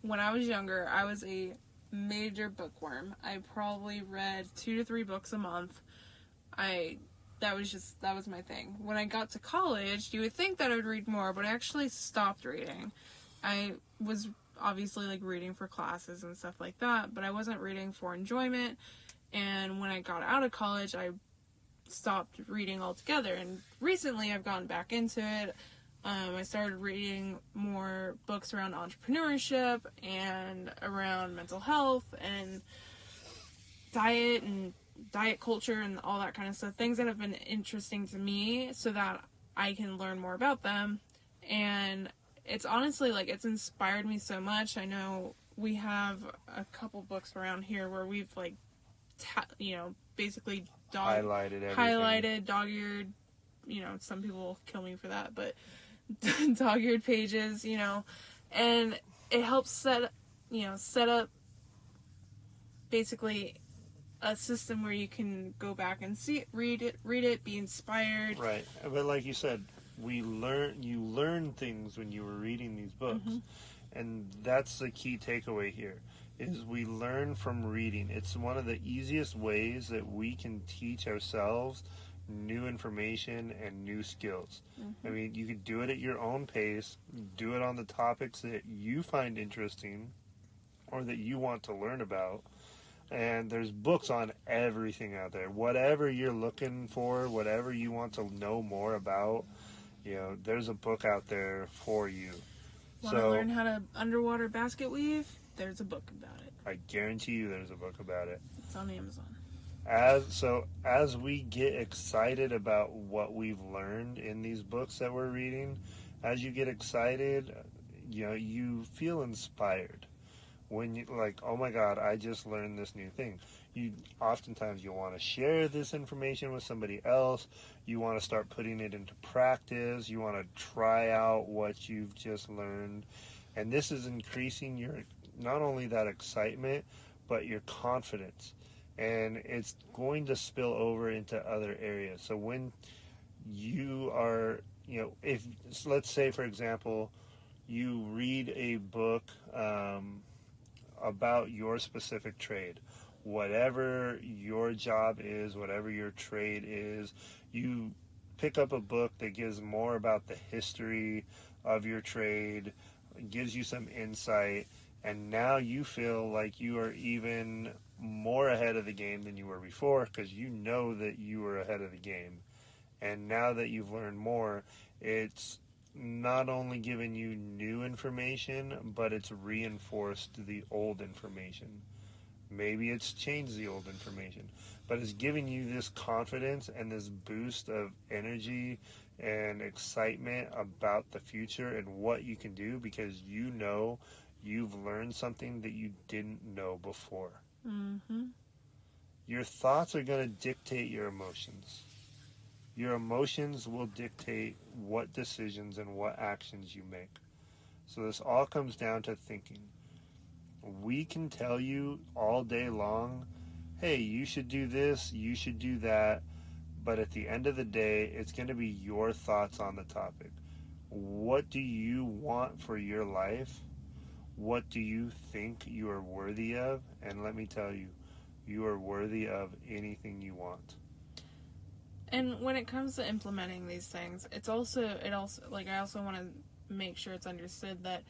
B: when I was younger, I was a major bookworm. I probably read 2 to 3 books a month. That was my thing. When I got to college, you would think that I would read more, but I actually stopped reading. I was obviously reading for classes and stuff like that, but I wasn't reading for enjoyment. And when I got out of college, I stopped reading altogether. And recently I've gotten back into it. I started reading more books around entrepreneurship and around mental health and diet culture and all that kind of stuff. Things that have been interesting to me so that I can learn more about them. And it's honestly, it's inspired me so much. I know we have a couple books around here where we've, basically highlighted, dog-eared, some people will kill me for that, but dog-eared pages, and it helps set up basically a system where you can go back and read it, be inspired.
A: Right. But like you said, you learn things when you were reading these books. And that's the key takeaway here, is we learn from reading. It's one of the easiest ways that we can teach ourselves new information and new skills. I mean, you could do it at your own pace, do it on the topics that you find interesting or that you want to learn about. And there's books on everything out there. Whatever you're looking for, whatever you want to know more about, there's a book out there for you.
B: Want to learn how to underwater basket weave? There's a book about it.
A: I guarantee you there's a book about it.
B: It's on Amazon.
A: As we get excited about what we've learned in these books that we're reading, as you get excited, you feel inspired. When you like, oh my God, I just learned this new thing. Oftentimes you want to share this information with somebody else. You want to start putting it into practice. You want to try out what you've just learned. And this is increasing your, not only that excitement, but your confidence. And it's going to spill over into other areas. So when you are, if, let's say, for example, you read a book about your specific trade, whatever your job is, whatever your trade is, you pick up a book that gives more about the history of your trade, gives you some insight, and now you feel like you are even more ahead of the game than you were before, because you know that you were ahead of the game. And now that you've learned more, it's not only giving you new information, but it's reinforced the old information. Maybe it's changed the old information, but it's giving you this confidence and this boost of energy and excitement about the future and what you can do, because you know you've learned something that you didn't know before.
B: Mm-hmm.
A: Your thoughts are going to dictate your emotions. Your emotions will dictate what decisions and what actions you make. So this all comes down to thinking. We can tell you all day long, hey, you should do this, you should do that, but at the end of the day, it's going to be your thoughts on the topic. What do you want for your life? What do you think you are worthy of? And let me tell you, you are worthy of anything you want.
B: And when it comes to implementing these things, I also want to make sure it's understood that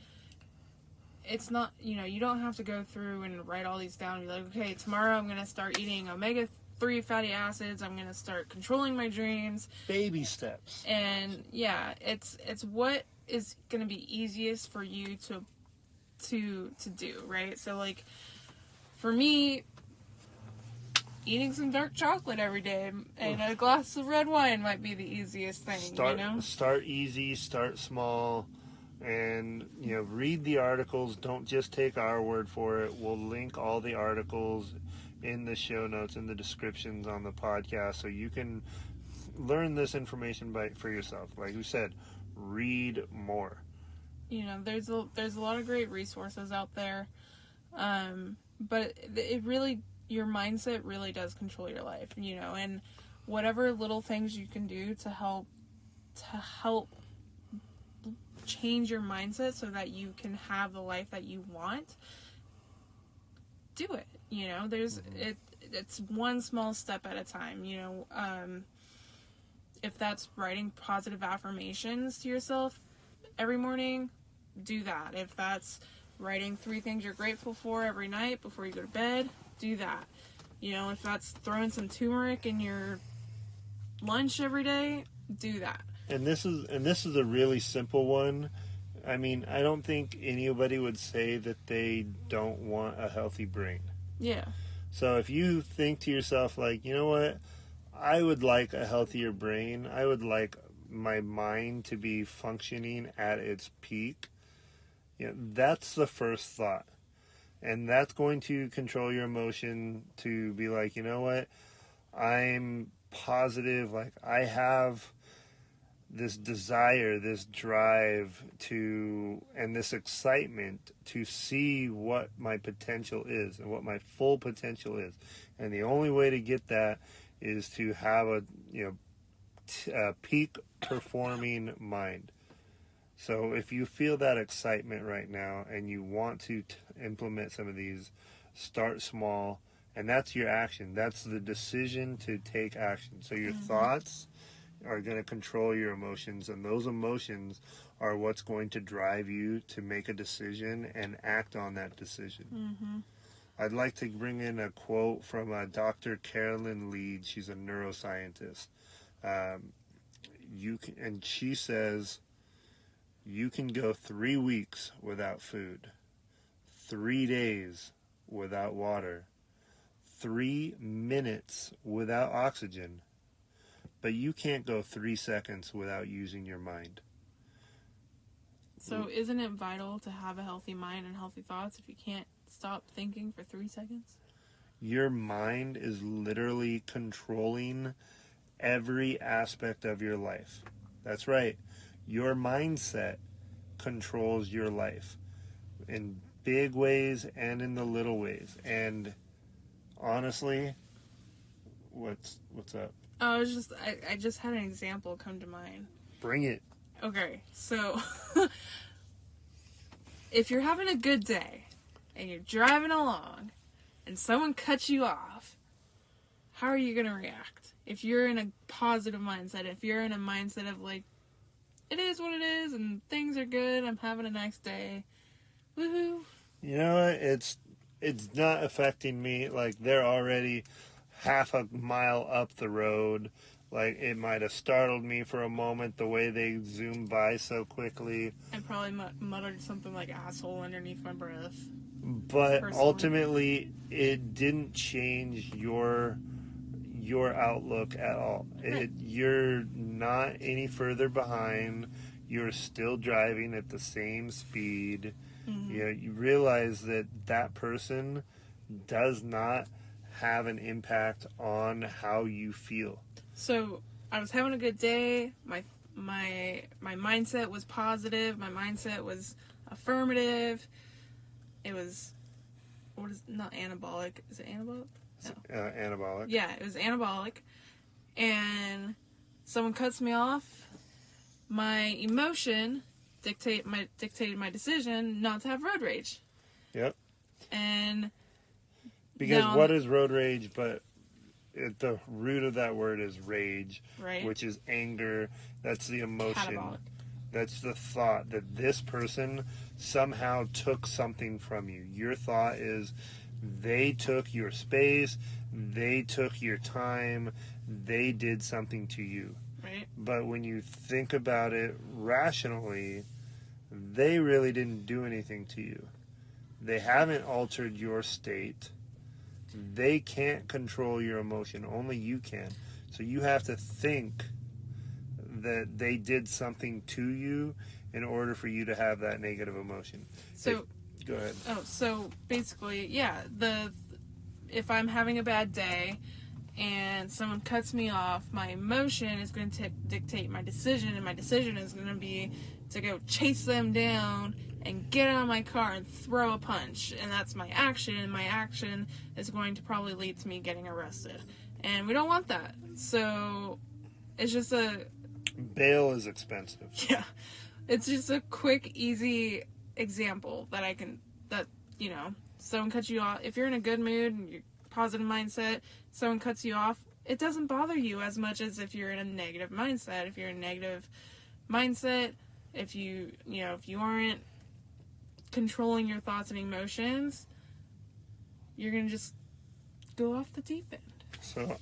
B: it's not, you don't have to go through and write all these down and be like, okay, tomorrow I'm going to start eating omega-3 fatty acids. I'm going to start controlling my dreams.
A: Baby steps.
B: And yeah, it's what is going to be easiest for you to do, right? So like for me, eating some dark chocolate every day and a glass of red wine might be the easiest thing.
A: Start easy, start small, and read the articles. Don't just take our word for it. We'll link all the articles in the show notes, in the descriptions on the podcast, so you can learn this information for yourself. Like we said, read more.
B: There's a lot of great resources out there, but it really, your mindset really does control your life, and whatever little things you can do to help change your mindset so that you can have the life that you want, do it. It's one small step at a time. If that's writing positive affirmations to yourself every morning, do that. If that's writing 3 things you're grateful for every night before you go to bed, do that. If that's throwing some turmeric in your lunch every day, do that.
A: And this is a really simple one. I mean, I don't think anybody would say that they don't want a healthy brain.
B: Yeah.
A: So if you think to yourself, like, you know what, I would like a healthier brain. I would like my mind to be functioning at its peak. That's the first thought. And that's going to control your emotion to be like, you know what, I'm positive, like I have this desire, this drive and this excitement to see what my potential is and what my full potential is. And the only way to get that is to have a peak performing mind. So if you feel that excitement right now and you want to implement some of these, start small, and that's your action. That's the decision to take action. So your thoughts are going to control your emotions, and those emotions are what's going to drive you to make a decision and act on that decision. I'd like to bring in a quote from Dr. Carolyn Lead. She's a neuroscientist. And she says, you can go 3 weeks without food, 3 days without water, 3 minutes without oxygen, but you can't go 3 seconds without using your mind.
B: So isn't it vital to have a healthy mind and healthy thoughts if you can't stop thinking for 3 seconds?
A: Your mind is literally controlling every aspect of your life. That's right. Your mindset controls your life in big ways and in the little ways. And honestly, what's up?
B: Oh, I just had an example come to mind.
A: Bring it.
B: Okay, so if you're having a good day and you're driving along and someone cuts you off, how are you going to react? If you're in a positive mindset, if you're in a mindset of like, it is what it is and things are good, I'm having a nice day, woohoo.
A: You know what? It's not affecting me. Like, they're already half a mile up the road. Like, it might have startled me for a moment the way they zoomed by so quickly.
B: I probably muttered something like asshole underneath my breath.
A: But
B: personally,
A: ultimately, it didn't change your outlook at all.
B: Right.
A: You're not any further behind. You're still driving at the same speed.
B: Mm-hmm.
A: You realize that person does not have an impact on how you feel.
B: So I was having a good day. My mindset was positive. My mindset was affirmative. It was not anabolic? Is it anabolic? No.
A: Anabolic.
B: Yeah, it was anabolic. And someone cuts me off. My emotion dictated my decision not to have road rage.
A: Yep.
B: And
A: because what is road rage but the root of that word is rage,
B: right,
A: which is anger. That's the emotion.
B: Catabolic.
A: That's the thought that this person somehow took something from you. Your thought is they took your space, they took your time, they did something to you.
B: Right.
A: But when you think about it rationally, they really didn't do anything to you. They haven't altered your state. They can't control your emotion. Only you can. So you have to think that they did something to you in order for you to have that negative emotion.
B: So
A: go ahead.
B: Oh, so basically, yeah, if I'm having a bad day and someone cuts me off, my emotion is going to dictate my decision, and my decision is going to be to go chase them down and get out of my car and throw a punch. And that's my action, and my action is going to probably lead to me getting arrested. And we don't want that. So it's just
A: bail is expensive.
B: Yeah. It's just a quick, easy example that someone cuts you off. If you're in a good mood and you're positive mindset, someone cuts you off, it doesn't bother you as much as if you're in a negative mindset. If you're in a negative mindset, if you aren't controlling your thoughts and emotions, you're going to just go off the deep end.
A: So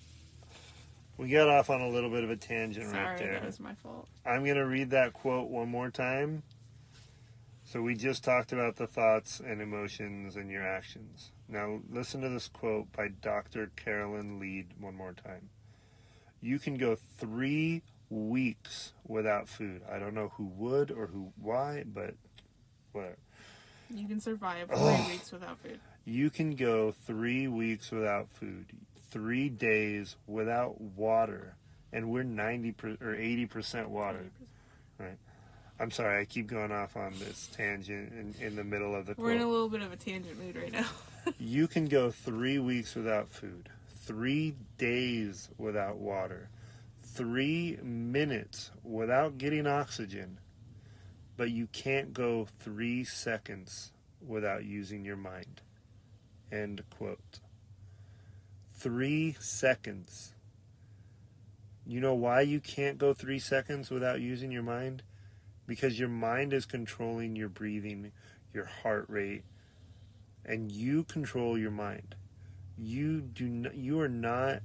A: we got off on a little bit of a tangent.
B: Sorry,
A: right there.
B: That was my fault.
A: I'm going to read that quote one more time. So we just talked about the thoughts and emotions and your actions. Now listen to this quote by Dr. Carolyn Lead one more time. You can go 3 weeks without food. I don't know who would or why, but whatever.
B: You can survive 3 weeks without food.
A: You can go 3 weeks without food, 3 days without water, and we're 90% or 80% water. 80%. Right. I'm sorry, I keep going off on this tangent in the middle of the quote.
B: We're in a little bit of a tangent mood right now.
A: You can go 3 weeks without food, 3 days without water, 3 minutes without getting oxygen, but you can't go 3 seconds without using your mind. End quote. 3 seconds. You know why you can't go 3 seconds without using your mind? Because your mind is controlling your breathing, your heart rate, and you control your mind. You are not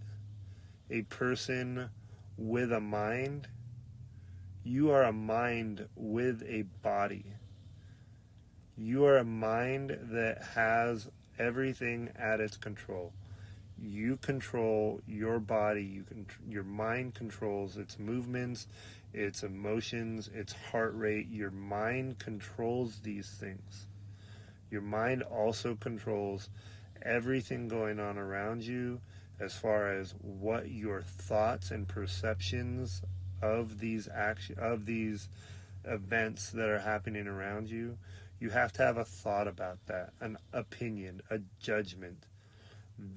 A: a person with a mind. You are a mind with a body. You are a mind that has everything at its control. You control your body. Your mind controls its movements, its emotions, its heart rate. Your mind controls these things. Your mind also controls everything going on around you as far as what your thoughts and perceptions of these events that are happening around you. You have to have a thought about that, an opinion, a judgment.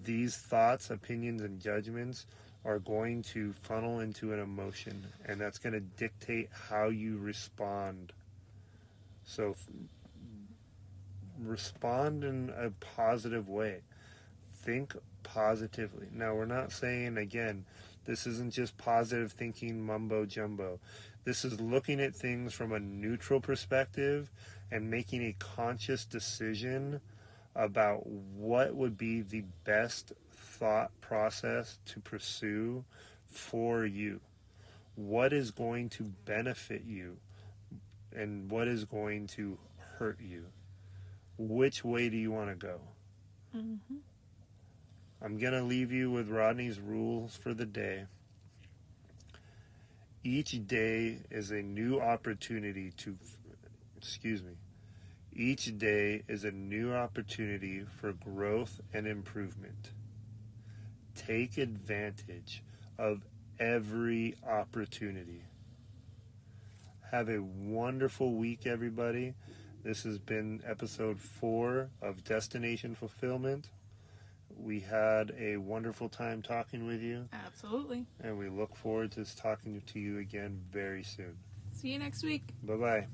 A: These thoughts, opinions, and judgments are going to funnel into an emotion, and that's going to dictate how you respond. So respond in a positive way. Think positively. Now, we're not saying, again, this isn't just positive thinking mumbo jumbo. This is looking at things from a neutral perspective and making a conscious decision about what would be the best thought process to pursue for you. What is going to benefit you and what is going to hurt you? Which way do you want to go?
B: Mm-hmm.
A: I'm going to leave you with Rodney's rules for the day. Each day is a new opportunity Each day is a new opportunity for growth and improvement. Take advantage of every opportunity. Have a wonderful week, everybody. This has been episode 4 of Destination Fulfillment. We had a wonderful time talking with you.
B: Absolutely.
A: And we look forward to talking to you again very soon.
B: See you next week.
A: Bye-bye.